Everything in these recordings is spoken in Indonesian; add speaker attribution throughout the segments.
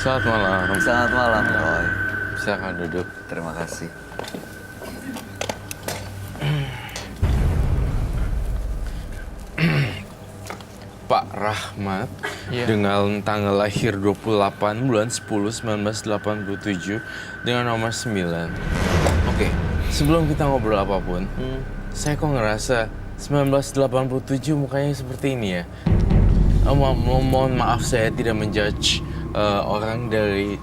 Speaker 1: Selamat malam.
Speaker 2: Selamat malam, Roy.
Speaker 1: Silakan duduk.
Speaker 2: Terima kasih.
Speaker 1: Pak Rahmat,
Speaker 3: Iya.
Speaker 1: dengan tanggal lahir 28 bulan 10 1987 dengan nomor 9. Oke, sebelum kita ngobrol apapun, saya kok ngerasa 1987 mukanya seperti ini ya. Mohon maaf saya tidak menjudge orang dari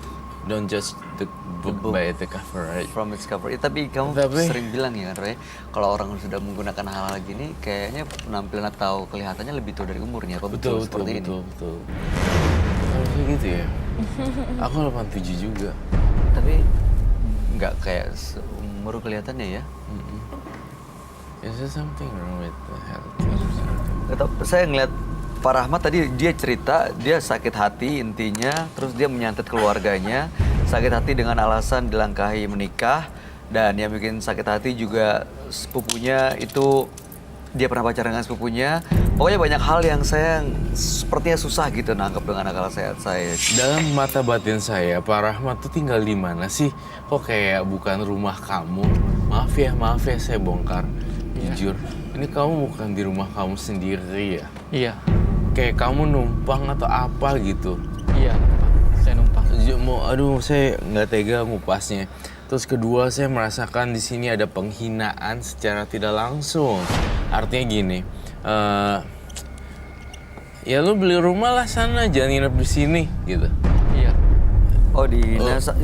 Speaker 1: don't judge the book by the cover, right?
Speaker 2: From its cover. Tapi kamu sering bilang ya, Roy, kalau orang sudah menggunakan hal-hal gini, kayaknya penampilan atau kelihatannya lebih tua dari umurnya. Apa betul seperti ini?
Speaker 1: Betul. Harusnya gitu ya. Aku 87 juga.
Speaker 2: Tapi nggak kayak seumur kelihatannya ya.
Speaker 1: Is there something wrong with the health?
Speaker 2: Atau saya ngeliat Pak Rahmat tadi dia cerita dia sakit hati intinya, terus dia menyantet keluarganya, sakit hati dengan alasan dilangkahi menikah, dan yang bikin sakit hati juga sepupunya itu dia pernah pacaran dengan sepupunya. Pokoknya banyak hal yang saya sepertinya susah gitu nangkep dengan akal sehat saya.
Speaker 1: Dalam mata batin saya, Pak Rahmat tuh tinggal di mana sih? Kok kayak bukan rumah kamu? Maaf ya saya bongkar. Jujur, ini kamu bukan di rumah kamu sendiri ya?
Speaker 3: Iya.
Speaker 1: Kayak kamu numpang atau apa gitu?
Speaker 3: Iya, saya numpang.
Speaker 1: Aduh, saya nggak tega ngupasnya. Terus kedua, saya merasakan di sini ada penghinaan secara tidak langsung. Artinya gini, ya lu beli rumah lah sana, jangan nginep di sini gitu.
Speaker 3: Iya.
Speaker 2: Oh di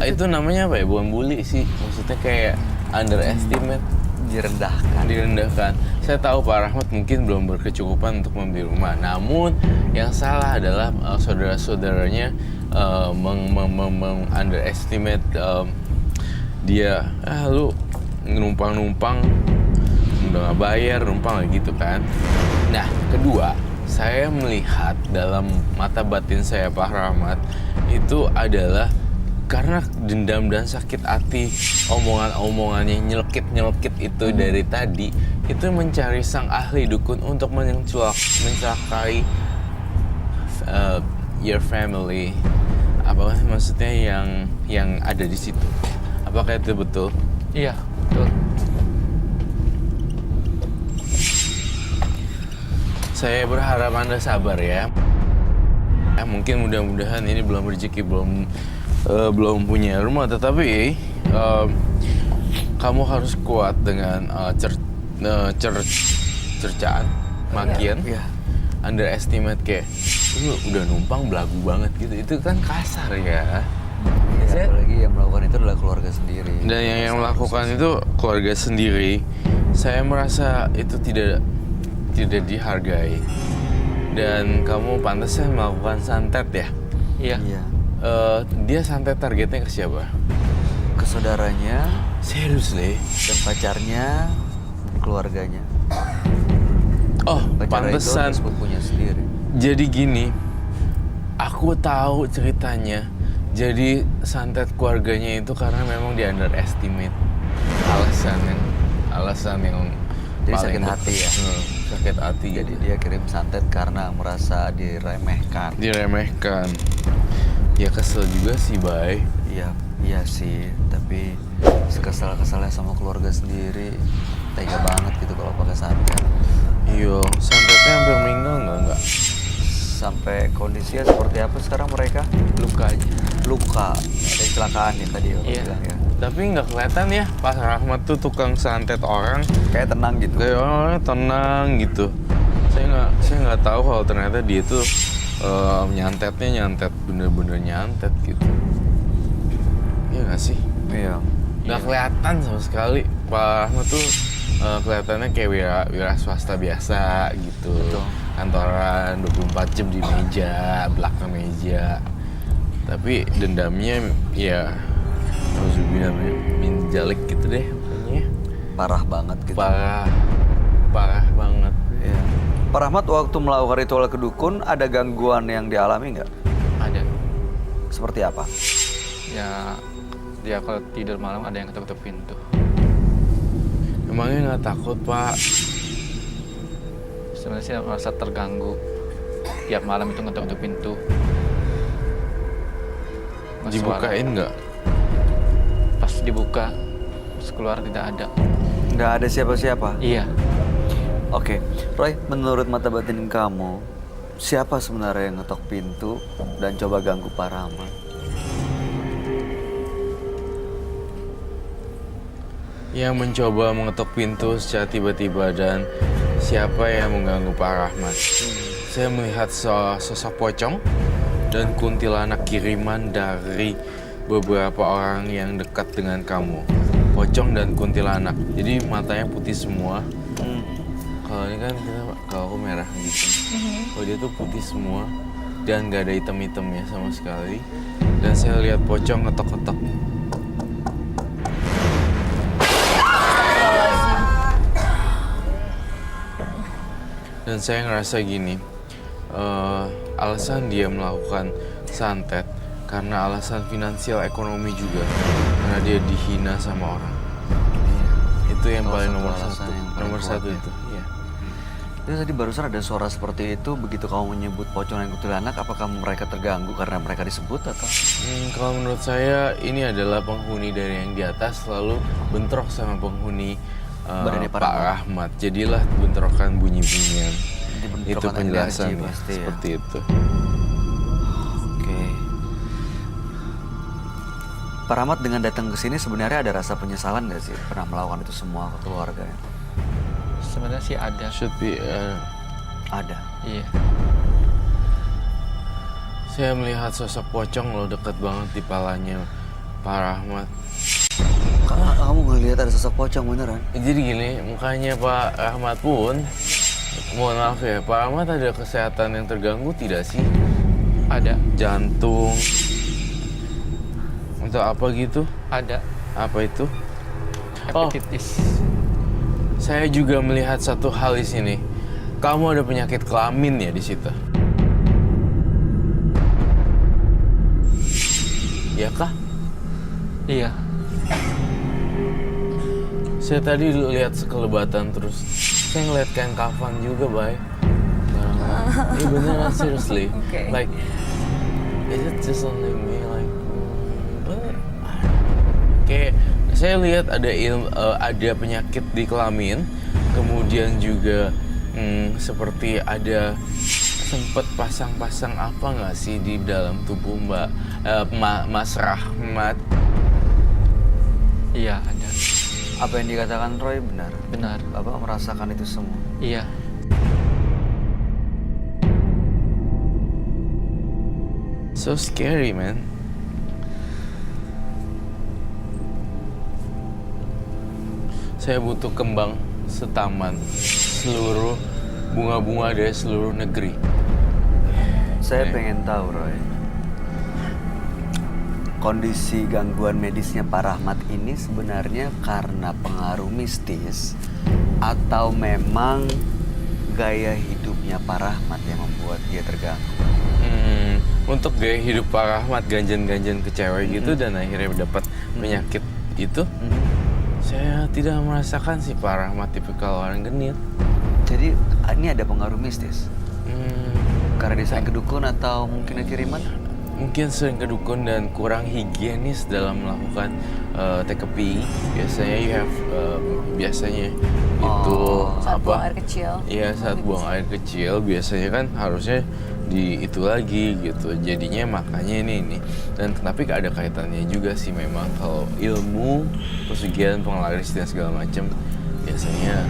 Speaker 1: Itu namanya apa ya? Bukan bully sih, maksudnya kayak underestimate. Direndahkan. Saya tahu Pak Rahmat mungkin belum berkecukupan untuk membeli rumah. Namun yang salah adalah saudara-saudaranya underestimate dia. Lu numpang udah nggak bayar, numpang gitu kan. Nah, kedua, saya melihat dalam mata batin saya Pak Rahmat itu adalah karena dendam dan sakit hati, omongan-omongannya nyelkit itu dari tadi, itu mencari sang ahli dukun untuk mencelakai your family. Apa maksudnya yang ada di situ? Apakah itu betul?
Speaker 3: Iya, betul.
Speaker 1: Saya berharap Anda sabar ya. Mungkin mudah-mudahan ini belum rezeki, belum punya rumah, tetapi kamu harus kuat dengan cercaan, makian, underestimate kayak lu udah numpang belagu banget gitu. Itu kan kasar ya.
Speaker 2: Apalagi yang melakukan itu adalah keluarga sendiri.
Speaker 1: Dan yang melakukan itu keluarga sendiri, saya merasa itu tidak dihargai. Dan kamu pantasnya melakukan santet ya?
Speaker 3: Iya.
Speaker 1: Dia santet targetnya ke siapa?
Speaker 2: Ke saudaranya.
Speaker 1: Seriously?
Speaker 2: Dan pacarnya, keluarganya.
Speaker 1: Oh,
Speaker 2: Pacarnya
Speaker 1: pantesan.
Speaker 2: itu sepupunya sendiri.
Speaker 1: Jadi gini, aku tahu ceritanya. Jadi santet keluarganya itu karena memang di underestimate. Alasan yang
Speaker 2: Jadi
Speaker 1: paling
Speaker 2: sakit hati ya?
Speaker 1: Sakit hati.
Speaker 2: Jadi dia kirim santet karena merasa diremehkan.
Speaker 1: Ya kesel juga sih, Bay.
Speaker 2: Iya sih, tapi sekesal-kesalnya sama keluarga sendiri, tega banget gitu kalau pakai santet.
Speaker 1: Iya, santetnya hampir meninggal enggak?
Speaker 2: Sampai kondisinya seperti apa sekarang mereka? Luka. Ada kecelakaan yang tadi aku bilang ya.
Speaker 1: Tapi nggak kelihatan ya, Pak Rahmat tuh tukang santet orang.
Speaker 2: Kayak tenang gitu.
Speaker 1: Kayak orangnya tenang gitu. Saya nggak tahu kalau ternyata dia tuh nyantet bener-bener nyantet gitu. Iya nggak sih?
Speaker 2: Iya.
Speaker 1: Nggak kelihatan sama sekali. Pak Rahmat tuh kelihatannya kayak wira swasta biasa gitu.
Speaker 2: Betul.
Speaker 1: Kantoran 24 jam di meja, belakang meja. Tapi dendamnya ya Alhamdulillah minjalik gitu deh pokoknya.
Speaker 2: Parah banget gitu.
Speaker 1: Parah banget.
Speaker 2: Iya. Pak Rahmat waktu melakukan ritual ke dukun ada gangguan yang dialami nggak?
Speaker 3: Ada.
Speaker 2: Seperti apa?
Speaker 3: Ya, dia kalau tidur malam ada yang ketuk-ketuk pintu.
Speaker 1: Emangnya nggak takut, Pak?
Speaker 3: Sebenarnya sih merasa terganggu. Tiap malam itu ngetuk-ngetuk pintu. nggak
Speaker 1: Dibukain nggak?
Speaker 3: suara. Pas dibuka, pas keluar tidak ada.
Speaker 2: Nggak ada siapa-siapa.
Speaker 3: Iya,
Speaker 2: Oke, Roy, menurut mata batin kamu, siapa sebenarnya yang ngetok pintu dan coba ganggu Pak Rahmat?
Speaker 1: Yang mencoba mengetuk pintu secara tiba-tiba dan siapa yang mengganggu Pak Rahmat? Saya melihat sosok pocong dan kuntilanak kiriman dari beberapa orang yang dekat dengan kamu. Pocong dan kuntilanak. Jadi matanya putih semua. Kalau ini kan kalau aku merah gitu. Kalau dia tuh putih semua dan nggak ada hitam-hitamnya sama sekali. Dan saya lihat pocong ngetok-ngetok. Dan saya ngerasa gini, alasan dia melakukan santet karena alasan finansial ekonomi juga, karena dia dihina sama orang. Itu yang
Speaker 2: Salah
Speaker 1: paling
Speaker 2: satu
Speaker 1: nomor
Speaker 2: alasan
Speaker 1: satu.
Speaker 2: yang paling
Speaker 1: Nomor
Speaker 2: kuat
Speaker 1: satu
Speaker 2: ya.
Speaker 1: itu. Iya.
Speaker 2: Jadi tadi barusan ada suara seperti itu, begitu kamu menyebut pocong dan kuntilanak, apakah mereka terganggu karena mereka disebut atau?
Speaker 1: Kalau menurut saya ini adalah penghuni dari yang di atas selalu bentrok sama penghuni
Speaker 2: Badannya Pak
Speaker 1: Pak Rahmat. Jadilah bentrokan bunyi-bunyian.
Speaker 2: Jadi
Speaker 1: Itu
Speaker 2: bentrokan
Speaker 1: penjelasan
Speaker 2: energi pasti ya.
Speaker 1: seperti itu.
Speaker 2: Oke. Pak Rahmat dengan datang ke sini sebenarnya ada rasa penyesalan nggak sih pernah melakukan itu semua ke keluarganya?
Speaker 3: sebenarnya sih ada.
Speaker 1: Should be.
Speaker 2: Ada.
Speaker 3: Iya,
Speaker 1: Saya melihat sosok pocong loh dekat banget di palanya Pak Rahmat.
Speaker 2: Kamu ngelihat ada sosok pocong beneran?
Speaker 1: Jadi gini, mukanya Pak Rahmat pun, mohon maaf ya, Pak Rahmat ada kesehatan yang terganggu tidak sih?
Speaker 3: ada,
Speaker 1: Jantung, atau apa gitu?
Speaker 3: ada.
Speaker 1: Apa itu? Oh,
Speaker 3: Hepatitis.
Speaker 1: saya juga melihat satu hal di sini. Kamu ada penyakit kelamin ya di situ? Iya kah?
Speaker 3: Iya,
Speaker 1: Saya tadi lihat sekelebatan terus. Saya ngeliat kain kafan juga, Bay. Iya beneran, seriously.
Speaker 4: Okay.
Speaker 1: Like, is it just only me? Like, what? Kayak saya lihat ada penyakit di kelamin, kemudian juga seperti ada sempet pasang-pasang apa nggak sih di dalam tubuh Mas Rahmat?
Speaker 3: iya ada.
Speaker 2: Apa yang dikatakan Roy benar?
Speaker 3: Benar.
Speaker 2: Bapak merasakan itu semua.
Speaker 3: Iya,
Speaker 1: So scary, man. Saya butuh kembang setaman seluruh bunga-bunga dari seluruh negeri.
Speaker 2: Saya
Speaker 1: Oke.
Speaker 2: pengen tahu Roy, kondisi gangguan medisnya Pak Rahmat ini sebenarnya karena pengaruh mistis atau memang gaya hidupnya Pak Rahmat yang membuat dia terganggu?
Speaker 1: Untuk gaya hidup Pak Rahmat ganjen-ganjen ke cewek gitu dan akhirnya dapat penyakit itu, saya tidak merasakan sih Pak Rahmat tipikal orang genit.
Speaker 2: Jadi ini ada pengaruh mistis?
Speaker 1: Hmm,
Speaker 2: Karena dia sering kedukun atau mungkin ada kiriman?
Speaker 1: Mungkin sering kedukun dan kurang higienis dalam melakukan TKP. Biasanya biasanya itu
Speaker 4: Saat buang
Speaker 1: apa?
Speaker 4: air kecil.
Speaker 1: Iya, saat buang air kecil biasanya kan harusnya di itu lagi gitu. Jadinya makanya ini. Dan tapi ada kaitannya juga sih memang kalau ilmu, pesugihan, penglaris dan segala macam biasanya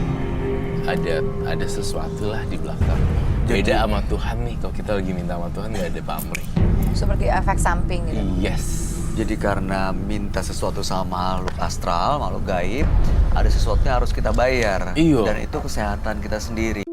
Speaker 1: ada sesuatu lah di belakang. Beda sama Tuhan nih, kalau kita lagi minta sama Tuhan nggak ada pamrih.
Speaker 4: Seperti efek samping gitu.
Speaker 1: Yes.
Speaker 2: Jadi karena minta sesuatu sama makhluk astral, makhluk gaib, ada sesuatu yang harus kita bayar.
Speaker 1: Iya.
Speaker 2: Dan itu kesehatan kita sendiri.